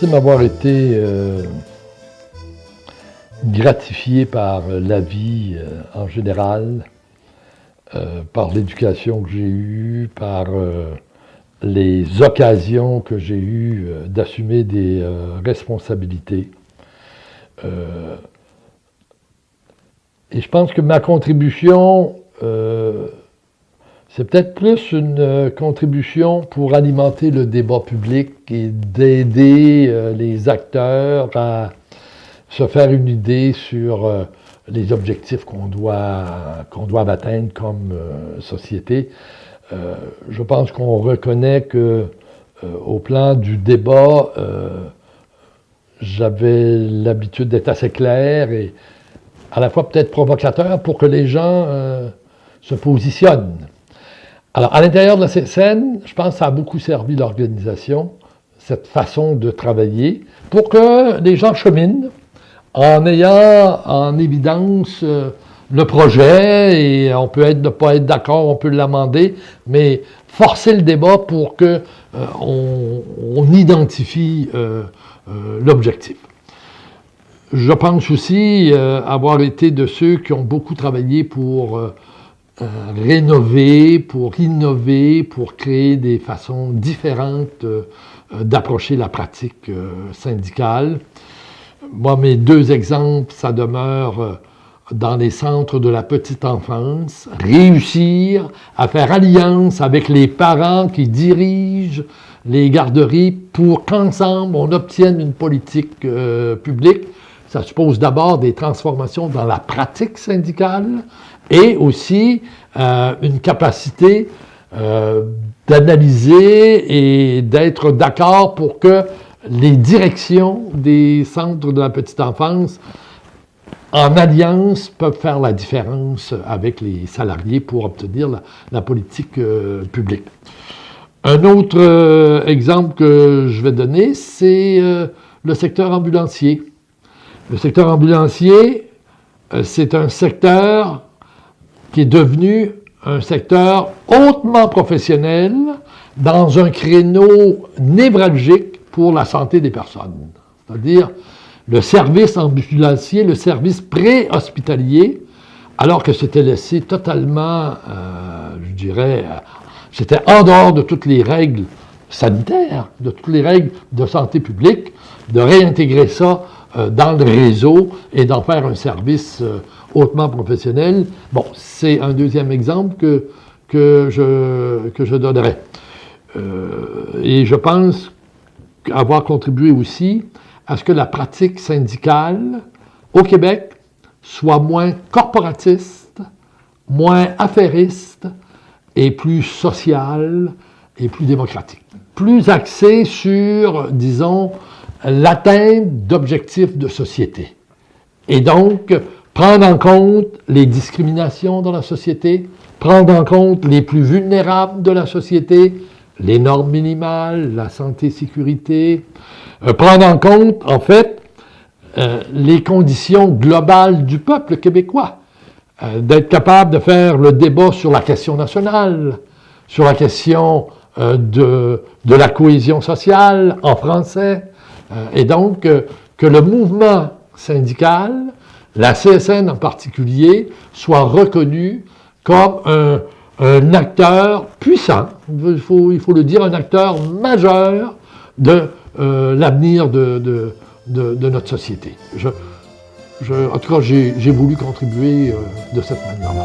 J'estime avoir été gratifié par la vie en général, par l'éducation que j'ai eue, par les occasions que j'ai eues d'assumer des responsabilités. Et je pense que ma contribution, c'est peut-être plus une contribution pour alimenter le débat public et d'aider les acteurs à se faire une idée sur les objectifs qu'on doit atteindre comme société. Je pense qu'on reconnaît que au plan du débat, j'avais l'habitude d'être assez clair et à la fois peut-être provocateur pour que les gens se positionnent. Alors, à l'intérieur de la CSN, je pense que ça a beaucoup servi l'organisation, cette façon de travailler, pour que les gens cheminent en ayant en évidence le projet, et on peut ne pas être d'accord, on peut l'amender, mais forcer le débat pour que on identifie l'objectif. Je pense aussi avoir été de ceux qui ont beaucoup travaillé pour rénover, pour innover, pour créer des façons différentes d'approcher la pratique syndicale. Moi, mes deux exemples, ça demeure dans les centres de la petite enfance, réussir à faire alliance avec les parents qui dirigent les garderies pour qu'ensemble on obtienne une politique publique. Ça suppose d'abord des transformations dans la pratique syndicale et aussi une capacité d'analyser et d'être d'accord pour que les directions des centres de la petite enfance, en alliance, peuvent faire la différence avec les salariés pour obtenir la politique publique. Un autre exemple que je vais donner, c'est le secteur ambulancier. Le secteur ambulancier, c'est un secteur qui est devenu un secteur hautement professionnel dans un créneau névralgique pour la santé des personnes. C'est-à-dire le service ambulancier, le service pré-hospitalier, alors que c'était laissé totalement, je dirais, c'était en dehors de toutes les règles sanitaires, de toutes les règles de santé publique, de réintégrer ça dans le réseau et d'en faire un service hautement professionnel. Bon, c'est un deuxième exemple que je donnerai. Et je pense avoir contribué aussi à ce que la pratique syndicale au Québec soit moins corporatiste, moins affairiste et plus sociale et plus démocratique. Plus axée sur, disons, l'atteinte d'objectifs de société. Et donc, prendre en compte les discriminations dans la société, prendre en compte les plus vulnérables de la société, les normes minimales, la santé-sécurité, prendre en compte, en fait, les conditions globales du peuple québécois, d'être capable de faire le débat sur la question nationale, sur la question de la cohésion sociale en français, et donc que le mouvement syndical, la CSN en particulier, soit reconnu comme un acteur puissant, il faut le dire, un acteur majeur de l'avenir de notre société. En tout cas, j'ai voulu contribuer de cette manière-là.